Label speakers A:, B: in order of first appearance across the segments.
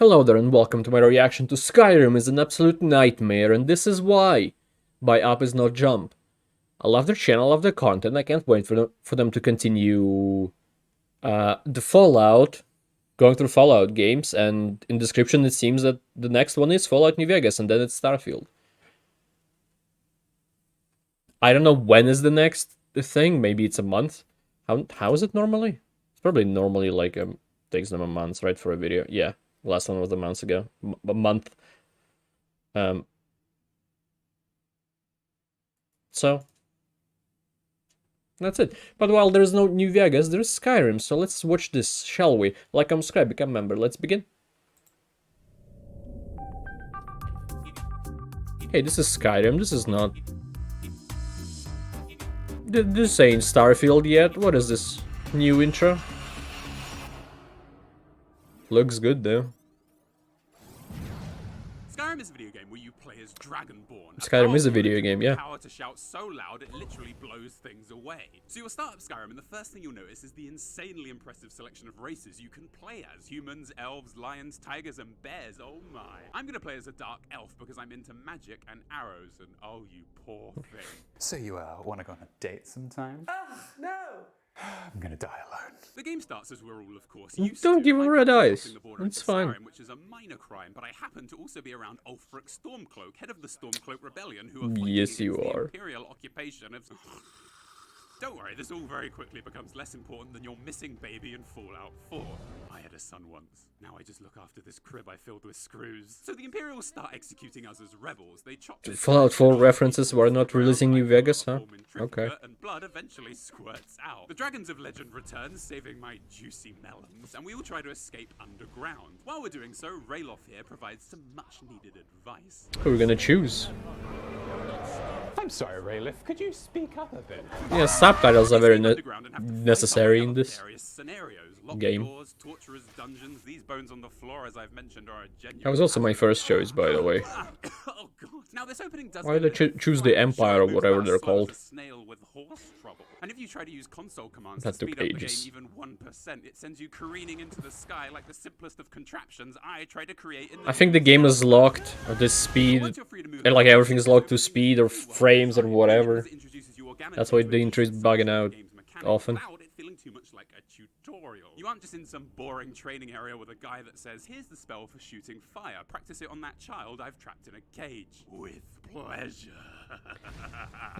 A: Hello there and welcome to my reaction to Skyrim is an absolute nightmare, and this is why. By Up is not Jump. I love their channel, I love their content, I can't wait for them to continue the Fallout, going through Fallout games, and in description it seems that the next one is Fallout New Vegas and then it's Starfield. I don't know when is the next thing, maybe it's a month. How is it normally? It's probably normally like takes them a month, right, for a video. Yeah. Last one was a month ago. A month. So that's it. But while there's no New Vegas, there's Skyrim. So let's watch this, shall we? Like, subscribe, become a member. Let's begin. Hey, this is Skyrim. This is not. This ain't Starfield yet. What is this new intro? Looks good though.
B: Skyrim is a video game where you play as Dragonborn.
A: Skyrim is a video game, yeah.
B: Power to shout so loud it literally blows things away. So you'll start up Skyrim and the first thing you'll notice is the insanely impressive selection of races you can play as. Humans, elves, lions, tigers, and bears. Oh my. I'm gonna play as a dark elf because I'm into magic and arrows and oh you poor thing.
C: So you wanna go on a date sometime?
D: Ugh, no!
C: I'm gonna die alone.
B: The game starts as we're all, of course,
A: Don't give him red eyes. It's fine.
B: Skyrim, which is a minor crime, but I happen to also be around Ulfric Stormcloak, head of the Stormcloak Rebellion, who are fighting
A: Yes, you
B: against the
A: are.
B: imperial occupation of. Don't worry, this all very quickly becomes less important than your missing baby in Fallout 4. I had a son once. Now I just look after this crib I filled with screws. So the Imperials start executing us as rebels. They chop this
A: Fallout 4 references were not releasing New Vegas, huh? Okay.
B: And blood eventually squirts out. The Dragons of Legend returns, saving my juicy melons, and we all try to escape underground. While we're doing so, Rayloff here provides some much-needed advice.
A: Who are we gonna choose?
C: I'm sorry, Rayliff. Could you speak up a bit?
A: Yeah, subtitles are very
B: Underground and have to fight
A: necessary
B: our way
A: in
B: out
A: this
B: various scenarios. Locked
A: game.
B: doors, torturous dungeons. These bones on the floor, as I've mentioned, are a genuine.
A: That was also my first choice, by the way.
B: Oh god! Now this opening does.
A: Why did they choose the Empire or whatever they're called?
B: Snail with horse trouble. And if you try to use console commands
A: That
B: to
A: took
B: speed up the
A: ages.
B: game even 1%, it sends you careening into the sky like the simplest of contraptions I tried to create in.
A: I think the game is locked, or this speed, and like everything is locked to speed or frames or whatever. That's why the intro is bugging out often.
B: Feeling too much like a tutorial. You aren't just in some boring training area with a guy that says, here's the spell for shooting fire. Practice it on that child I've trapped in a cage. With pleasure.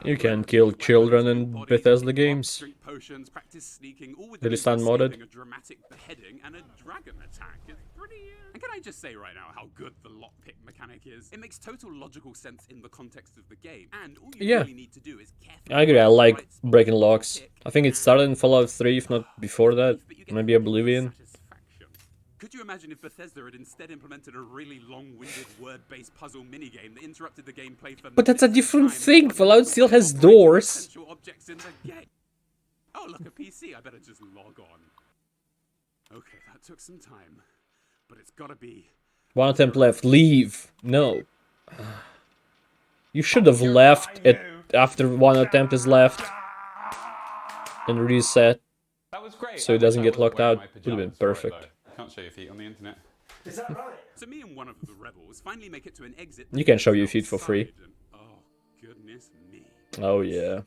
A: You can kill children in Bethesda games.
B: Street potions, practice sneaking, all with
A: Did
B: the
A: it stand
B: means of
A: modded?
B: escaping a dramatic beheading and a dragon attack. It's pretty. And can I just say right now how good the lockpick mechanic is? It makes total logical sense in the context of the game, and all you really need to do is carefully.
A: I agree, I like breaking locks. I think it started in Fallout 3, if not before that. Maybe Oblivion.
B: Could you imagine if Bethesda had instead implemented a really long-winded word-based puzzle minigame that interrupted the gameplay for
A: But that's a
B: minutes at
A: different
B: time
A: thing.
B: and
A: Fallout still has
B: incorporated
A: doors.
B: potential objects in the game? Oh, look, a PC. I better just log on. Okay, that took some time, but it's gotta be.
A: One attempt left. Leave. No. You should have left it after one attempt is left. And reset.
C: That was great.
A: So it doesn't get locked out. Would have been perfect.
C: Can't show your feet on the internet.
D: Is that right?
B: So me and one of the rebels finally make it to an exit.
A: You can show your feet for free.
B: Oh, goodness me.
A: Oh yeah.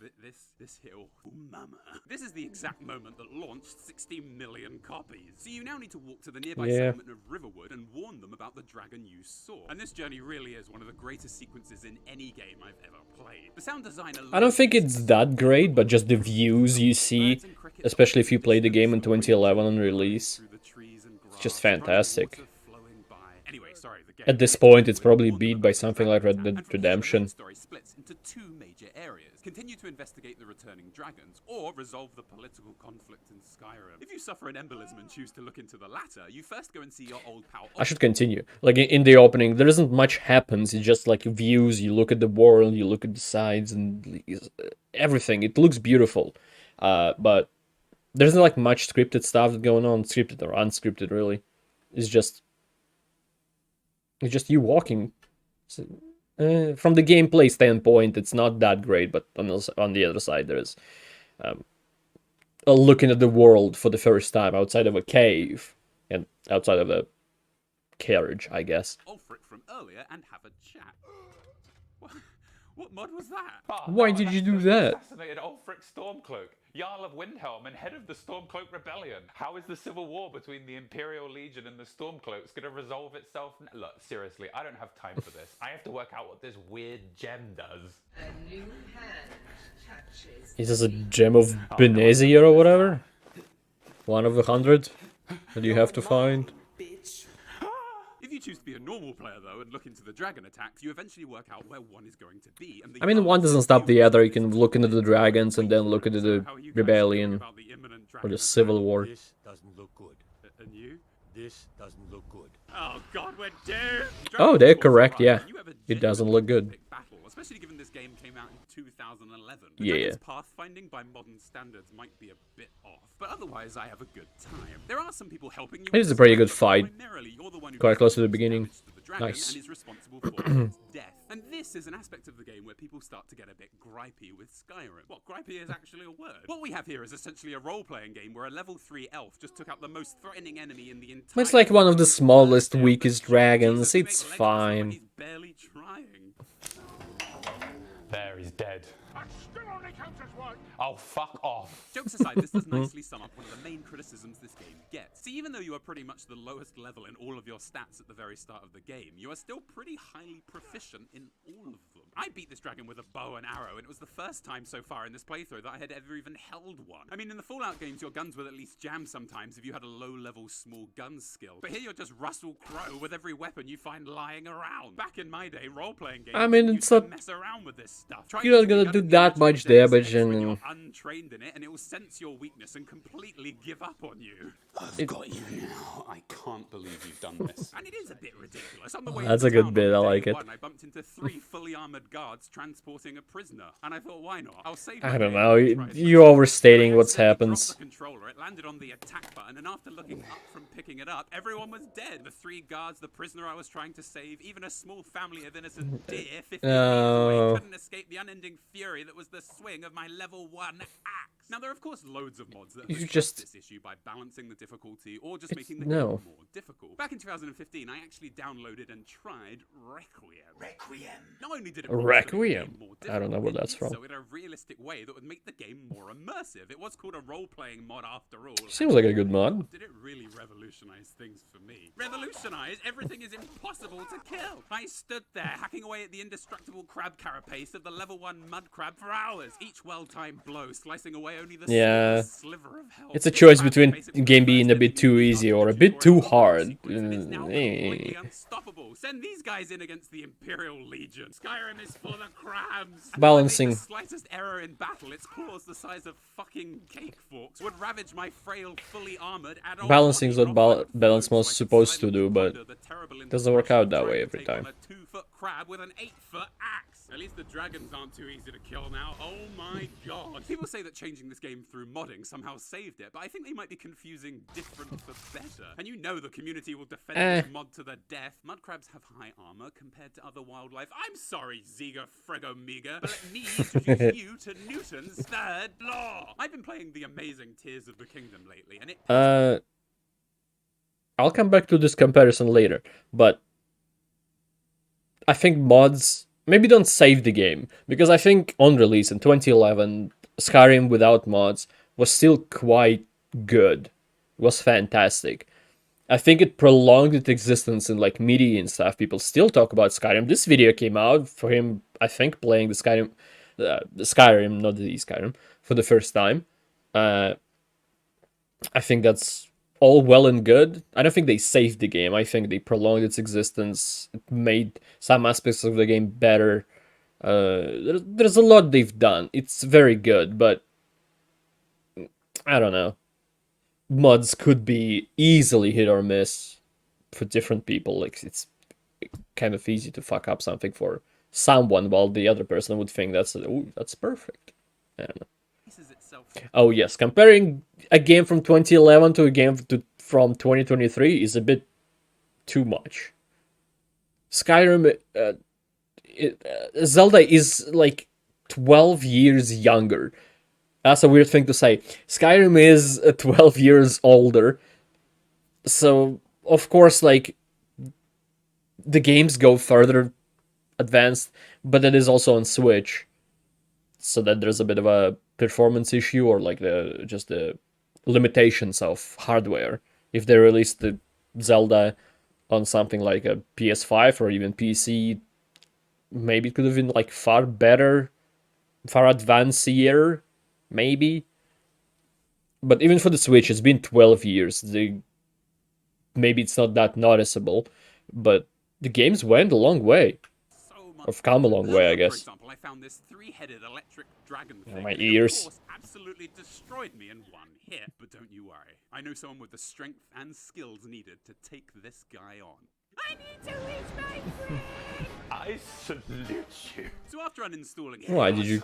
B: This hill. Ooh, mama. This is the exact moment that launched 60 million copies. So you now need to walk to the nearby settlement of Riverwood and warn them about the dragon you saw. And this journey really is one of the greatest sequences in any game I've ever played. The sound design alone.
A: I don't think it's that great, but just the views you see, especially if you play the game in 2011 on release, it's just fantastic.
B: Anyway, sorry,
A: At this point, it's probably beat by something like Red Dead Redemption.
B: The story splits into two major areas. Continue to investigate the returning dragons, or resolve the political conflict in Skyrim. If you suffer an embolism and choose to look into the latter, you first go and see your old pal.
A: I should continue. Like in the opening, there isn't much happens. It's just like views. You look at the world, you look at the sides, and everything. It looks beautiful, but there's not like much scripted stuff going on, scripted or unscripted. Really, it's just you walking. From the gameplay standpoint, it's not that great, but on the other side, there is looking at the world for the first time outside of a cave and outside of a carriage, I guess.
B: Ulfric from earlier and have a chat. What mod was that?
C: Oh,
A: Why
C: no,
A: did you
C: that's
A: do
C: the
A: that?
C: Assassinated Ulfric Stormcloak, Jarl of Windhelm and head of the Stormcloak Rebellion. How is the civil war between the Imperial Legion and the Stormcloaks going to resolve itself? Look, seriously, I don't have time for this. I have to work out what this weird gem does.
D: A new hand touches.
A: Is this a gem of Benazir or whatever? One of 100 that you have to find.
B: If you choose to be a normal player, though, and look into the dragon attacks, you eventually work out where one is going to be. And
A: I mean, one doesn't stop the other. You can look into the dragons and then look into the rebellion or the civil war.
E: This doesn't look good.
B: And you?
E: This doesn't look good.
B: Oh god, we're doomed!
A: Oh, they're correct, yeah. It doesn't look good.
B: Battle, especially given this game came out in 2011.
A: Yeah.
B: Dragon's pathfinding by modern standards might be a bit off, but otherwise I have a good time. There are some people helping you.
A: It is a pretty good fight.
B: Primarily, you're the one who
A: Quite close to the
B: causes
A: beginning.
B: damage to the dragon
A: Nice.
B: and is responsible for its death. And this is an aspect of the game where people start to get a bit gripey with Skyrim. What, gripey is actually a word? What we have here is essentially a role-playing game where a level 3 elf just took out the most threatening enemy in the entire...
A: It's like one of the smallest, weakest dragons. It's fine.
B: He's barely trying.
C: There, he's dead. Oh, fuck off.
B: Jokes aside, this does nicely sum up one of the main criticisms this game gets. See, even though you are pretty much the lowest level in all of your stats at the very start of the game, you are still pretty highly proficient in all of them. I beat this dragon with a bow and arrow, and it was the first time so far in this playthrough that I had ever even held one. I mean, in the Fallout games, your guns would at least jam sometimes if you had a low-level small gun skill. But here you're just Russell Crowe with every weapon you find lying around. Back in my day, role-playing games,
A: I mean,
B: you
A: it's
B: used to
A: not-
B: mess around with this stuff.
A: You're not gonna do that much damage
B: when
A: and...
B: you're untrained in it, and it will sense your weakness and completely give up on you.
A: It-
B: Got you now. I can't believe you've done this. And it is a bit ridiculous. On the way
A: That's
B: into
A: a good
B: town
A: bit,
B: on
A: I
B: day
A: like it.
B: one, I bumped into 3 fully armored guards transporting a prisoner, and I thought, why not? I'll save.
A: I
B: my
A: don't
B: game
A: know,
B: and try it
A: you're
B: myself.
A: overstating
B: I
A: what
B: accidentally
A: happens.
B: dropped the controller. It landed on the attack button, and after looking up from picking it up, everyone was dead. The 3 guards, the prisoner I was trying to save, even a small family of innocent deer 50 meters away couldn't escape the unending fury that was the swing of my level 1 axe. Now, there are of course loads of mods that
A: You
B: address
A: just-
B: this issue by balancing the difficulty or just
A: It's-
B: making the
A: no.
B: game more difficult. Back in 2015, I actually downloaded and tried Requiem. Not only did it make the
A: Requiem?
B: game more
A: I don't know where
B: difficult,
A: that's
B: it did
A: from.
B: so in a realistic way that would make the game more immersive. It was called a role-playing mod after all.
A: Seems like a good mod.
B: Did it really revolutionize things for me? Revolutionize? Everything is impossible to kill. I stood there hacking away at the indestructible crab carapace of the level 1 mud crab for hours. Each well-timed blow slicing away only the
A: Yeah.
B: smallest sliver of health.
A: It's a choice
B: Crab
A: between
B: basically
A: game
B: the
A: being
B: first
A: a bit
B: enemy
A: too
B: you
A: easy or a
B: target
A: bit
B: before
A: too
B: a
A: hard.
B: sequence, and it's now completely
A: Eh.
B: unstoppable. Send these guys in against the Imperial Legion. Skyrim is full of crabs.
A: Balancing.
B: If I make the slightest error in battle, its claws the size of fucking cake forks would ravage my frail, fully armored adult
A: Balancing is
B: body,
A: what
B: drop my
A: balance
B: foes
A: mod's
B: so I can
A: supposed to do,
B: silently
A: but
B: ponder the terrible
A: doesn't work out that
B: trying
A: way
B: to
A: every
B: take on
A: time.
B: a 2-foot crab with an 8-foot axe. At least the dragons aren't too easy to kill now. Oh my god. People say that changing this game through modding somehow saved it, but I think they might be confusing different for better. And you know the community will defend this mod to the death. Mud crabs have high armor compared to other wildlife. I'm sorry, Ziga Fregomega, but let me introduce you to Newton's third law. I've been playing the amazing Tears of the Kingdom lately, and it
A: I'll come back to this comparison later, but I think mods maybe don't save the game, because I think on release in 2011, Skyrim without mods was still quite good. It was fantastic. I think it prolonged its existence in like media and stuff. People still talk about Skyrim. This video came out for him, I think, playing the Skyrim, not the Skyrim, for the first time. I think that's all well and good. I don't think they saved the game. I think they prolonged its existence. It made some aspects of the game better. There's a lot they've done. It's very good, but I don't know. Mods could be easily hit or miss for different people. Like, it's kind of easy to fuck up something for someone while the other person would think that's perfect. I don't know. Oh yes, comparing a game from 2011 to a game from 2023 is a bit too much. Skyrim, Zelda is like 12 years younger. That's a weird thing to say. Skyrim is 12 years older. So, of course, like, the games go further advanced, but it is also on Switch, so that there's a bit of a performance issue or like the limitations of hardware. If they released the Zelda on something like a PS5 or even PC, maybe it could have been like far better, far advanced-ier, maybe. But even for the Switch, it's been 12 years. Maybe it's not that noticeable, but the games went a long way.
B: So much.
A: I've come a long way, I
B: For
A: guess.
B: example, I found this three-headed electric dragon
A: Oh,
B: thing.
A: my
B: and
A: ears.
B: Of course, absolutely destroyed me in one hit. But don't you worry. I know someone with the strength and skills needed to take this guy on. I need to reach my friend!
C: I salute you.
B: So after uninstalling it,
A: Why did you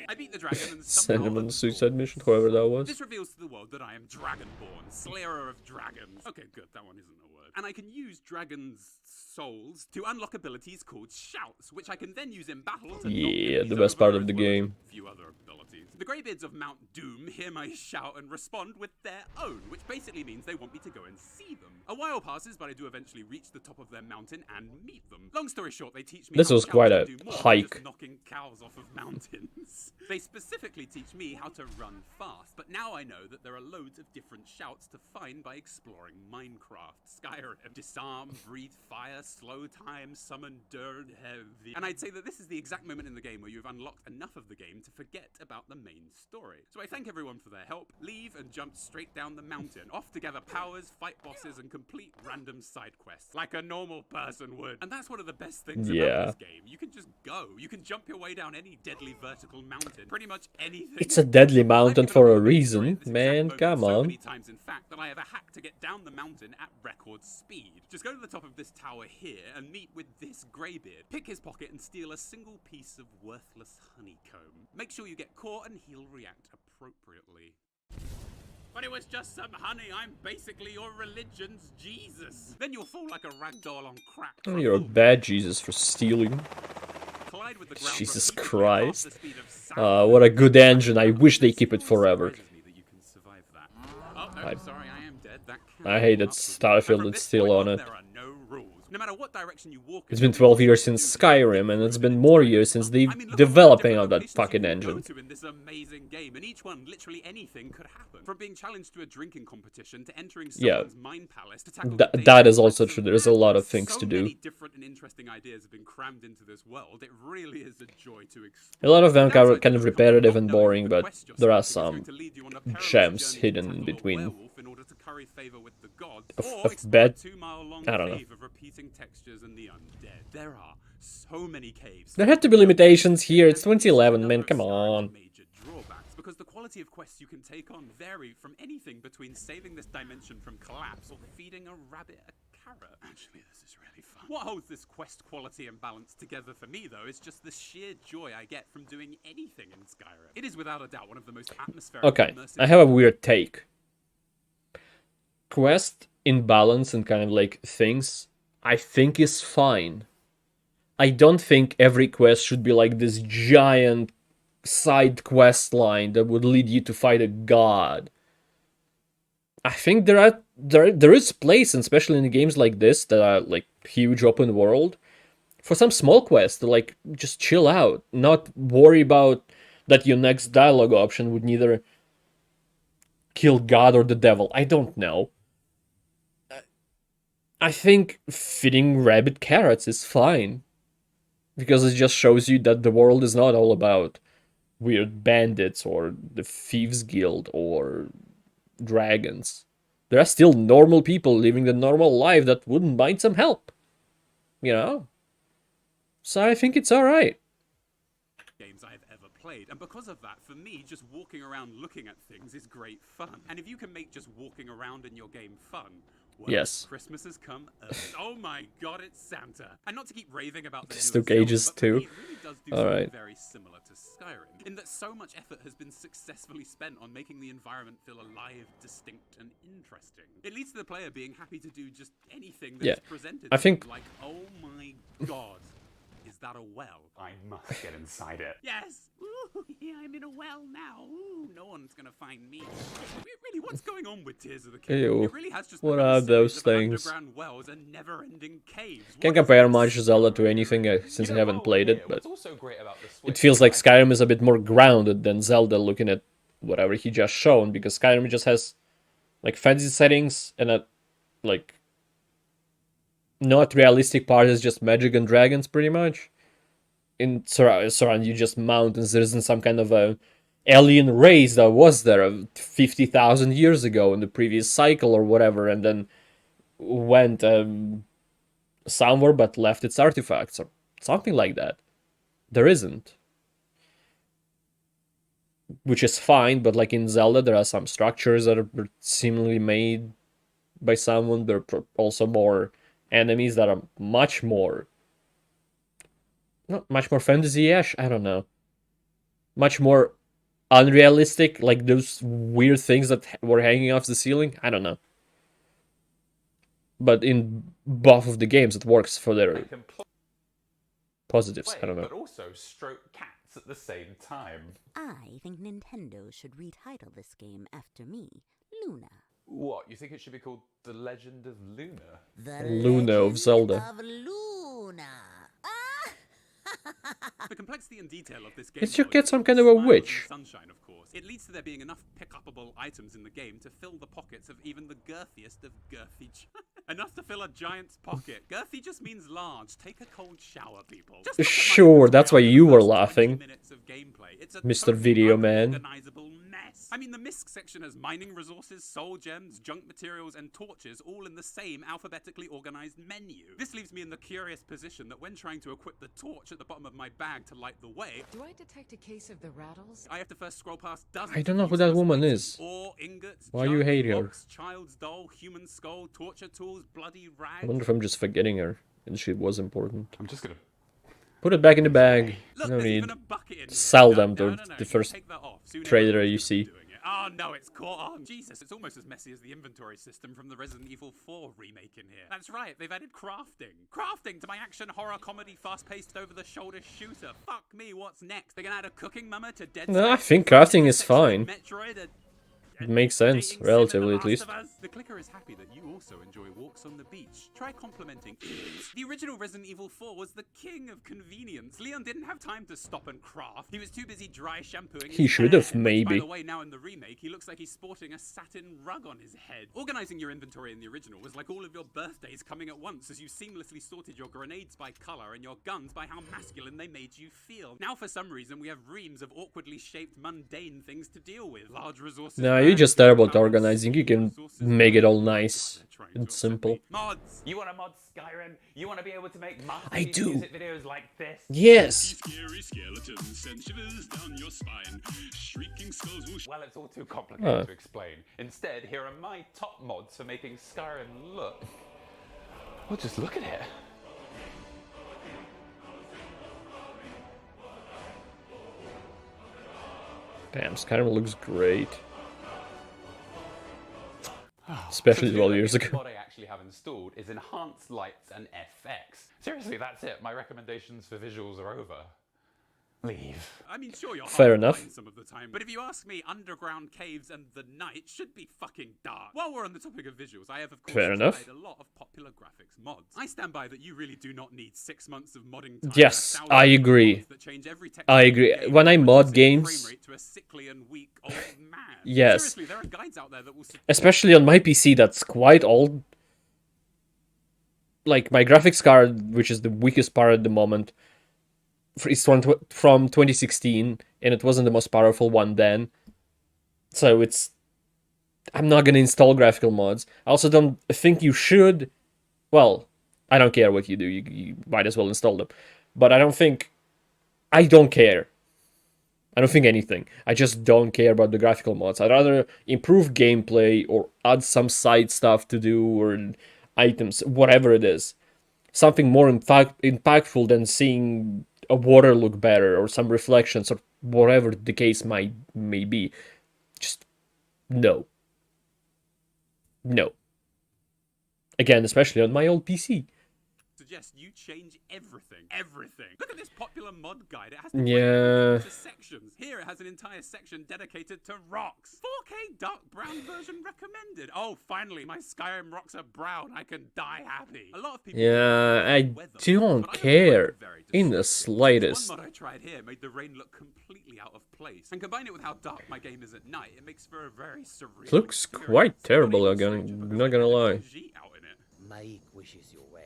B: I beat the dragon and
A: send him on
B: somehow
A: the suicide mission, whoever that was?
B: This reveals to the world that I am Dragonborn, Slayer of Dragons. Okay, good, that one isn't a word. And I can use dragons' souls to unlock abilities called shouts, which I can then use in battle to knock
A: Yeah,
B: enemies
A: the best part
B: over,
A: of the
B: as well as
A: game.
B: a few other abilities. The Greybeards of Mount Doom hear my shout and respond with their own, which basically means they want me to go and see them. A while passes, but I do eventually reach the top of their mountain and meet them. Long story short, they teach me
A: This
B: how
A: was
B: shouts
A: quite
B: can
A: a
B: do more than
A: hike.
B: just knocking cows off of mountains. They specifically teach me how to run fast, but now I know that there are loads of different shouts to find by exploring Minecraft, Skyrim. Disarm, breathe fire, slow time, summon dirt heavy. And I'd say that this is the exact moment in the game where you've unlocked enough of the game to forget about the main story. So I thank everyone for their help, leave and jump straight down the mountain, off to gather powers, fight bosses, and complete random side quests, like a normal person would. And that's one of the best things
A: Yeah.
B: about this game. You can just go. You can jump your way down any deadly vertical mountain. Pretty much anything.
A: It's a deadly mountain
B: I've given
A: for
B: away
A: a
B: the story
A: reason,
B: at this exact
A: man.
B: moment
A: Come
B: so
A: on.
B: many times, in fact, that I have a hack to get down the mountain at record speed. Just go to the top of this tower here and meet with this greybeard. Pick his pocket and steal a single piece of worthless honeycomb. Make sure you get caught and he'll react appropriately. But it was just some honey. I'm basically your religion's Jesus. Then you'll fall like a rag doll on crack.
A: Oh, you're a bad Jesus for stealing.
B: Collide with the ground
A: Jesus
B: repeatedly at half
A: Christ.
B: the speed of sound.
A: What a good engine. I wish they keep it
B: Still
A: forever.
B: surprises me that you can survive that. Oh, no,
A: I-
B: sorry, I am dead. That
A: I hate that
B: that
A: Starfield is still on it.
B: There are no rules. No matter what direction you walk
A: It's
B: in,
A: been 12 years since Skyrim, and it's been more years since the
B: I mean, look at all
A: developing
B: different
A: of that
B: locations
A: fucking
B: you can go
A: engine.
B: to in this amazing game, and each one, literally anything could happen. From being challenged to a drinking competition to entering
A: Yeah.
B: someone's mine palace to tackle
A: That
B: the
A: is also
B: quests
A: true.
B: of
A: There's a lot of
B: madness.
A: things
B: So
A: to do.
B: many different and interesting ideas have been crammed into this world. It really is a joy to explore.
A: A lot of them
B: The downside
A: are kind of
B: does come from
A: repetitive
B: not
A: and
B: knowing
A: boring,
B: the
A: but
B: quest you're
A: there are
B: starting is
A: some
B: going to lead you on a perilous
A: gems
B: journey to
A: hidden
B: tackle a
A: between
B: werewolf in order to curry favor with the gods,
A: of
B: or explore
A: bad-
B: a 2-mile-long
A: I don't know.
B: cave of repeating textures and the undead. There are so many caves.
A: There had to be limitations here. It's
B: And this is
A: 2011,
B: another
A: man.
B: of
A: Come
B: Skyrim's
A: on.
B: major drawbacks, because the quality of quests you can take on vary from anything between saving this dimension from collapse or feeding a rabbit a carrot. Actually, this is really fun. What holds this quest quality and balance together for me, though, is just the sheer joy I get from doing anything in Skyrim. It is without a doubt one of the most atmospheric.
A: Okay,
B: immersive
A: I have a weird take. Quest imbalance and kind of like things, I think is fine. I don't think every quest should be like this giant side quest line that would lead you to fight a god. I think there is place, and especially in games like this that are like huge open world, for some small quests to like just chill out, not worry about that your next dialogue option would neither kill God or the devil. I don't know. I think feeding rabbit carrots is fine. Because it just shows you that the world is not all about weird bandits or the Thieves Guild or dragons. There are still normal people living the normal life that wouldn't mind some help. You know? So I think it's alright.
B: games I've ever played. And because of that, for me, just walking around looking at things is great fun. And if you can make just walking around in your game fun, well,
A: Yes.
B: Christmas has come early. Oh my god, it's Santa. And not to keep raving about the
A: This
B: newer
A: took ages
B: Zelda, but for
A: too.
B: me, it really does do
A: All
B: something
A: right.
B: very similar to Skyrim, in that so much effort has been successfully spent on making the environment feel alive, distinct, and interesting. It leads to the player being happy to do just anything that
A: Yeah.
B: is presented
A: I
B: to
A: think-
B: them, like, oh my god, is that a well?
C: I must get inside it.
B: Yes! Ooh, yeah, I'm in a well now. Ooh, no one's gonna find me. Really, what's going on with Tears of the Kingdom?
A: Ew.
B: It really has just
A: What
B: become a
A: are
B: series
A: those
B: of
A: things?
B: underground wells and never-ending caves.
A: Can't
B: What is
A: compare
B: this?
A: much Zelda to anything since I haven't
C: while
A: played
C: we're
A: it,
C: here,
A: but
C: what's also great about the
A: it
C: Switch
A: feels
C: is
A: like
C: I
A: Skyrim is a bit more grounded than Zelda looking at whatever he just shown, because Skyrim just has like fantasy settings and a like not realistic part is just magic and dragons pretty much. In surround you just mountains. There isn't some kind of a alien race that was there 50,000 years ago in the previous cycle or whatever, and then went somewhere but left its artifacts or something like that. There isn't, which is fine. But like in Zelda, there are some structures that are seemingly made by someone. There are also more enemies that are much more, not much more fantasy-ish. I don't know, much more unrealistic, like those weird things that were hanging off the ceiling. I don't know. But in both of the games, it works for their
C: can
A: positives. I
C: play,
A: don't know.
C: but also stroke cats at the same time.
F: I think Nintendo should retitle this game after me, Luna.
C: What, you think it should be called The Legend of Luna?
F: The
A: Luna of
F: Legend
A: Zelda.
F: of Luna.
B: The complexity and detail of this game.
A: It's your
B: volume
A: kid some kind of a
B: smiles in
A: witch.
B: the sunshine, of course. It leads to there being enough pick-upable items in the game to fill the pockets of even the girthiest of girthy. Enough to fill a giant's pocket. Girthy just means large. Take a cold shower, people. Just look at my
A: Sure,
B: inventory
A: that's why
B: after the
A: you were
B: first 20
A: laughing,
B: minutes of gameplay. It's a
A: Mr.
B: totally
A: Video Man.
B: unorganizable mess. I mean, the misc section has mining resources, soul gems, junk materials, and torches all in the same alphabetically organized menu. This leaves me in the curious position that when trying to equip the torch at the bottom of my bag to light the way,
D: Do I detect a case of the rattles?
B: I have to first scroll past dozens.
A: I don't know
B: of
A: who that
B: useless
A: woman
B: items.
A: is.
B: Ore, ingots,
A: Why you
B: junk,
A: hate her?
B: rocks, child's doll, human skull, torture tools, bloody
A: I
B: rags.
A: wonder if I'm just forgetting her and she was important.
C: I'm just gonna...
A: Put it back in the bag.
B: Look,
A: No
B: there's
A: need.
B: even a bucket in here.
A: Sell
B: No,
A: them
B: no,
A: to
B: no, no,
A: the
B: you
A: first
B: take that off. Soon
A: trader
B: everyone's
A: you
B: gonna
A: see.
B: be doing it. Oh no, it's caught on. Jesus, it's almost as messy as the inventory system from the Resident Evil 4 remake in here. That's right, they've added crafting. Crafting to my action horror comedy fast-paced over-the-shoulder shooter. Fuck me, what's next? They're gonna add a cooking mama to Dead
A: No, I
B: Space,
A: think
B: Frozen
A: crafting is
B: Text,
A: fine.
B: Metroid,
A: It makes sense,
B: dating sim in The
A: relatively at
B: Last
A: least.
B: of Us. The clicker is happy that you also enjoy walks on the beach. Try complimenting it. The original Resident Evil 4 was the king of convenience. Leon didn't have time to stop and craft. He was too busy dry shampooing
A: He
B: his
A: should
B: hair,
A: have,
B: which,
A: maybe.
B: by the way, now in the remake, he looks like he's sporting a satin rug on his head. Organizing your inventory in the original was like all of your birthdays coming at once as you seamlessly sorted your grenades by color and your guns by how masculine they made you feel. Now, for some reason, we have reams of awkwardly shaped, mundane things to deal with. Large resources.
A: No, you're just terrible at organizing. You can make it all nice and simple.
B: Mods.
C: You want to mod Skyrim? You want to be able to make
A: I
C: masterpiece
A: do.
C: music videos like this?
A: Yes!
B: Scary skeletons send shivers down your spine. Shrieking skulls will
C: Well, it's all too complicated
A: Huh.
C: to explain. Instead, here are my top mods for making Skyrim look... Well, just look at it.
A: Damn, Skyrim looks great. Especially 12 years ago.
C: What I actually have installed is enhanced lights and FX. Seriously, that's it. My recommendations for visuals are over. Leave.
B: I mean, sure, you're
A: Fair
B: hard to
A: enough.
B: find some of the time, but if you ask me, underground caves and the night should be fucking dark. While we're on the topic of visuals, I have, of course,
A: Fair enough.
B: tried a lot of popular graphics mods. I stand by that you really do not need 6 months of modding time.
A: Yes,
B: and 1,000
A: I agree.
B: mods that change every texture
A: I
B: in the
A: agree.
B: game
A: When I
B: and
A: mod
B: reduce its
A: games-
B: frame rate to a sickly and weak old man.
A: Yes.
B: Seriously, there are guides out there that will
A: Especially on my PC that's quite old. Like, my graphics card, which is the weakest part at the moment, is from 2016, and it wasn't the most powerful one then. So it's... I'm not gonna install graphical mods. I also don't think you should... Well, I don't care what you do, you might as well install them. But I don't think... I don't care. I don't think anything. I just don't care about the graphical mods. I'd rather improve gameplay or add some side stuff to do or items, whatever it is. Something more impactful than seeing a water look better or some reflections or whatever the case may be. Just no. No. Again, especially on my old PC.
B: suggest you change everything. Everything. Look at this popular mod guide. It has
A: Yeah.
B: to sections. Here it has an entire section dedicated to rocks. 4K dark brown version recommended. Oh, finally, my Skyrim rocks are brown. I can die happy. A lot of people.
A: Yeah, I
B: weather,
A: don't
B: but I
A: care
B: find it very
A: in the
B: destructive.
A: slightest.
B: One mod I tried here made the rain look completely out of place, and combine it with how dark my game is at night, it makes for a very surreal.
A: Looks quite terrible, I'm not gonna lie.
B: Out in it.
E: Mike wishes you well.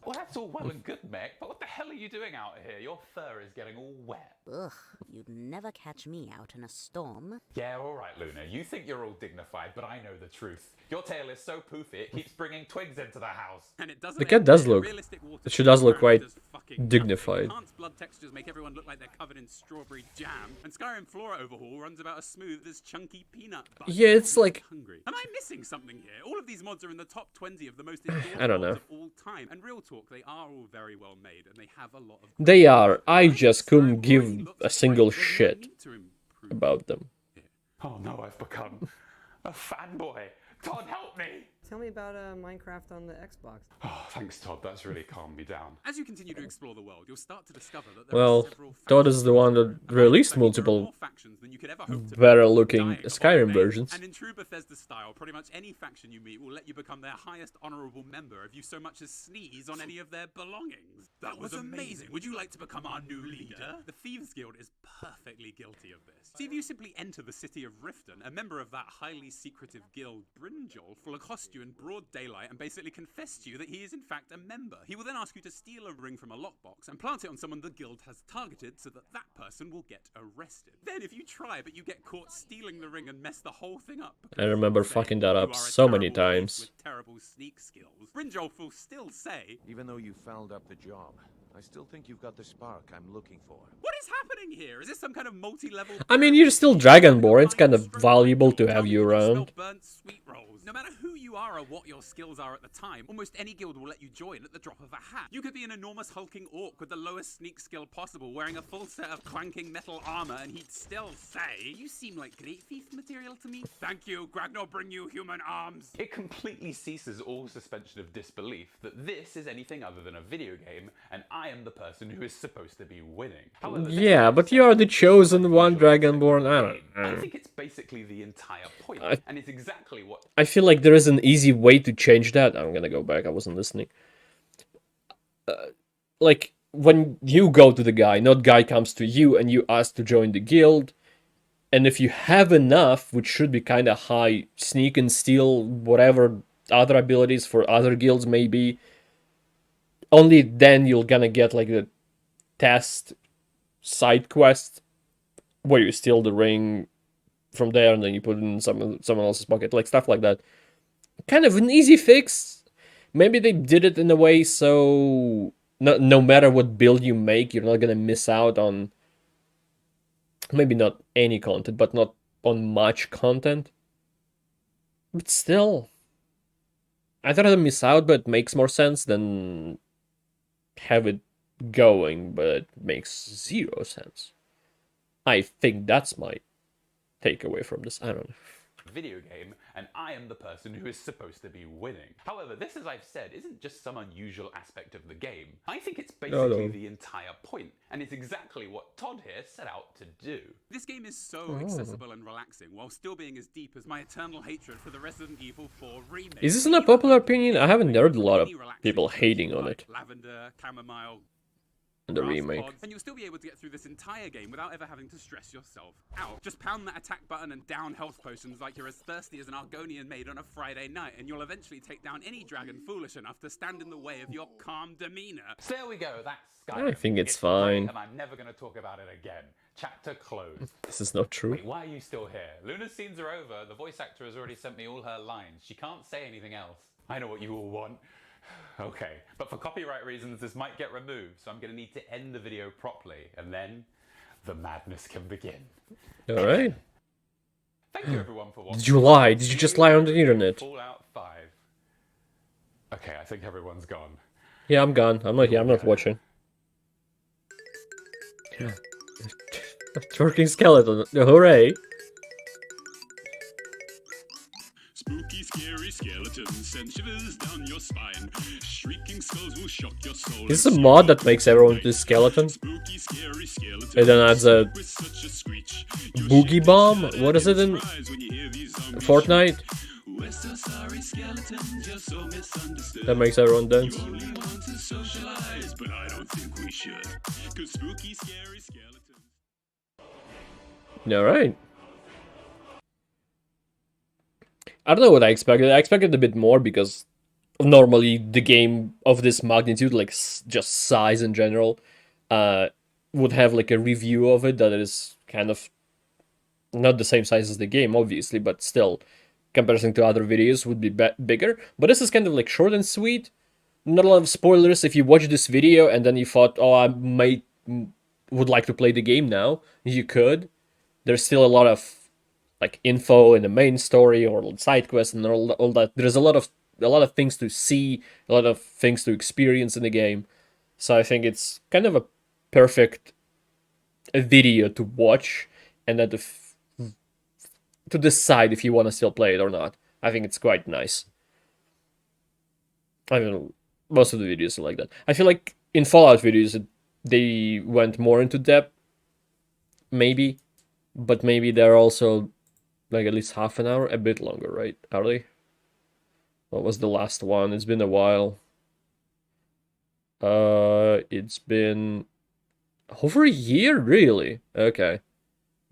C: Well, that's all well and good, Mick, but what the hell are you doing out here? Your fur is getting all wet.
F: Ugh, you'd never catch me out in a storm.
C: Yeah, all right, Luna. You think you're all dignified, but I know the truth. Your tail is so poofy, it keeps bringing twigs into the house.
B: And it doesn't
A: The cat does look.
B: realistic water
A: She does look quite
B: does fucking
A: dignified.
B: nothing. Enhanced blood textures make everyone look like they're covered in strawberry jam, and Skyrim Flora Overhaul runs about as smooth as chunky peanut butter.
A: Yeah, it's like-
B: Hungry. Am I missing something here? All of these mods are in the top 20 of the most
A: I don't know.
B: mods of all time. And real talk, they are all very well made, and they have a lot of.
A: They are. I just couldn't
B: Skyrim
A: give
B: already looks
A: a single
B: great. There's no
A: shit
B: need to improve.
A: about them.
C: Oh no, I've become a fanboy. Todd, help me!
G: Tell me about Minecraft on the Xbox.
C: Oh, thanks, Todd. That's really calmed me down.
B: As you continue to explore the world, you'll start to discover that there
A: Well,
B: are several
A: Todd is the one that
B: factions.
A: released
B: There are
A: multiple
B: more factions than you could ever hope to
A: better
B: meet.
A: looking
B: Dying of
A: Skyrim
B: old
A: versions.
B: And in true Bethesda style, pretty much any faction you meet will let you become their highest honorable member if you so much as sneeze on any of their belongings. That was amazing. Would you like to become our new leader? The Thieves Guild is perfectly guilty of this. See, if you simply enter the city of Riften, a member of that highly secretive guild, Brinjol, will accost you in broad daylight and basically confess to you that he is in fact a member. He will then ask you to steal a ring from a lockbox and plant it on someone the guild has targeted so that that person will get arrested. Then if you try but you get caught stealing the ring and mess the whole thing up,
A: I remember
B: say
A: fucking that
B: you
A: up
B: are a
A: so many
B: terrible thief
A: times.
B: with terrible sneak skills, Brinjolf will still say,
H: Even though you fouled up the job, I still think you've got the spark I'm looking for.
B: "What is happening here? Is this some kind of multi-level?"
A: I mean, you're still Dragonborn. It's kind of valuable to have you around.
B: Burnt sweet rolls. No matter who you are or what your skills are at the time, almost any guild will let you join at the drop of a hat. You could be an enormous hulking orc with the lowest sneak skill possible, wearing a full set of clanking metal armor, and he'd still say, "You seem like great thief material to me." "Thank you, Gragnar bring you human arms."
C: It completely ceases all suspension of disbelief that this is anything other than a video game, and I am the person who is supposed to be winning. However, this
A: Yeah,
C: is
A: but you are the chosen one, Dragonborn. I don't
C: I
A: know.
C: think it's basically the entire point, and it's exactly what
A: I feel like there is an easy way to change that. I'm gonna go back. I wasn't listening. Like, when you go to the guy, not guy comes to you and you ask to join the guild, and if you have enough, which should be kind of high, sneak and steal, whatever other abilities for other guilds may be, only then you're gonna get like the test side quest where you steal the ring from there and then you put it in someone else's pocket, like stuff like that. Kind of an easy fix. Maybe they did it in a way so no matter what build you make, you're not gonna miss out on, maybe not any content, but not on much content. But still, I'd rather miss out, but it makes more sense than have it going, but it makes zero sense. I think that's my takeaway from this. I don't know.
C: video game, and I am the person who is supposed to be winning. However, this, as I've said, isn't just some unusual aspect of the game. I think it's basically the entire point, and it's exactly what Todd here set out to do.
B: This game is so accessible and relaxing, while still being as deep as my eternal hatred for the Resident Evil 4 remake.
A: Is this an unpopular opinion? I haven't heard a lot of people hating on it.
B: Lavender, chamomile,
A: In the
B: grass
A: remake.
B: pods, and you'll still be able to get through this entire game without ever having to stress yourself out. Just pound that attack button and down health potions like you're as thirsty as an Argonian maid on a Friday night, and you'll eventually take down any dragon foolish enough to stand in the way of your calm demeanor.
C: So there we go, that's Skyrim.
A: I think it's
C: great,
A: fine.
C: and I'm never going to talk about it again. Chapter closed.
A: This is not true.
C: Wait, why are you still here? Luna's scenes are over. The voice actor has already sent me all her lines. She can't say anything else. I know what you all want. Okay, but for copyright reasons, this might get removed, so I'm going to need to end the video properly, and then the madness can begin.
A: Alright.
C: Thank you everyone for watching.
A: Did you lie? Did you just lie on the internet?
C: Fallout 5. Okay, I think everyone's gone.
A: Yeah, I'm gone. I'm not here. I'm not watching. Yeah. Twerking skeleton. Hooray.
B: Spooky, scary skeletons send shivers down your spine. Shrieking skulls will shock your soul.
A: This is a mod that makes everyone into a skeleton.
B: Spooky, scary skeletons.
A: And then adds a
B: with such a screech.
A: boogie bomb? What is it in Fortnite?
B: We're so sorry, skeletons, you're so misunderstood.
A: That makes everyone dance.
B: You only want to socialize, but I don't think we should. Cause spooky, scary skeletons.
A: Alright. I don't know what I expected. I expected a bit more because normally the game of this magnitude, like just size in general, would have like a review of it that is kind of not the same size as the game, obviously, but still, comparison to other videos would be bigger. But this is kind of like short and sweet. Not a lot of spoilers. If you watch this video and then you thought, oh, I would like to play the game now, you could. There's still a lot of like info in the main story or side quests and all that. There's a lot of things to see, a lot of things to experience in the game. So I think it's kind of a perfect video to watch and then to decide if you want to still play it or not. I think it's quite nice. I don't know, most of the videos are like that. I feel like in Fallout videos they went more into depth, maybe, but maybe they're also like at least half an hour, a bit longer, right? Are they? What was the last one? It's been a while. It's been over a year, really? Okay.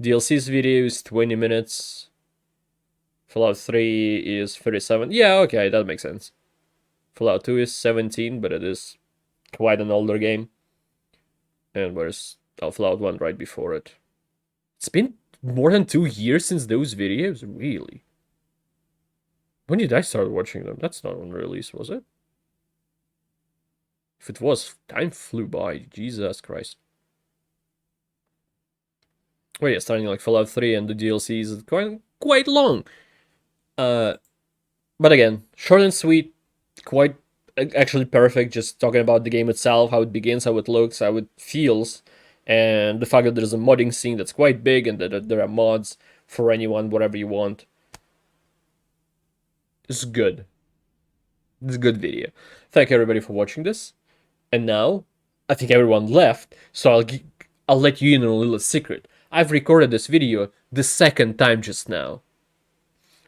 A: DLC's video is 20 minutes. Fallout 3 is 37. Yeah, okay, that makes sense. Fallout 2 is 17, but it is quite an older game. And where's Fallout 1 right before it? It's been more than 2 years since those videos? Really? When did I start watching them? That's not on release, was it? If it was, time flew by. Jesus Christ. Oh yeah, starting like Fallout 3 and the DLCs is quite long. But again, short and sweet, quite actually perfect. Just talking about the game itself, how it begins, how it looks, how it feels, and the fact that there's a modding scene that's quite big and that there are mods for anyone, whatever you want. It's good. It's a good video. Thank you everybody for watching this. And now, I think everyone left, so I'll let you in on a little secret. I've recorded this video the second time just now.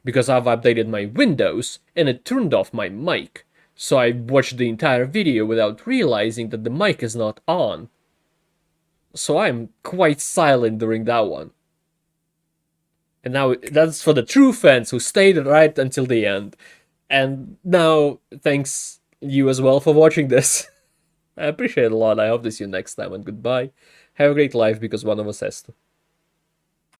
A: Because I've updated my Windows and it turned off my mic. So I watched the entire video without realizing that the mic is not on. So I'm quite silent during that one. And now that's for the true fans who stayed right until the end. And now, thanks you as well for watching this. I appreciate it a lot. I hope to see you next time and goodbye. Have a great life because one of us has to.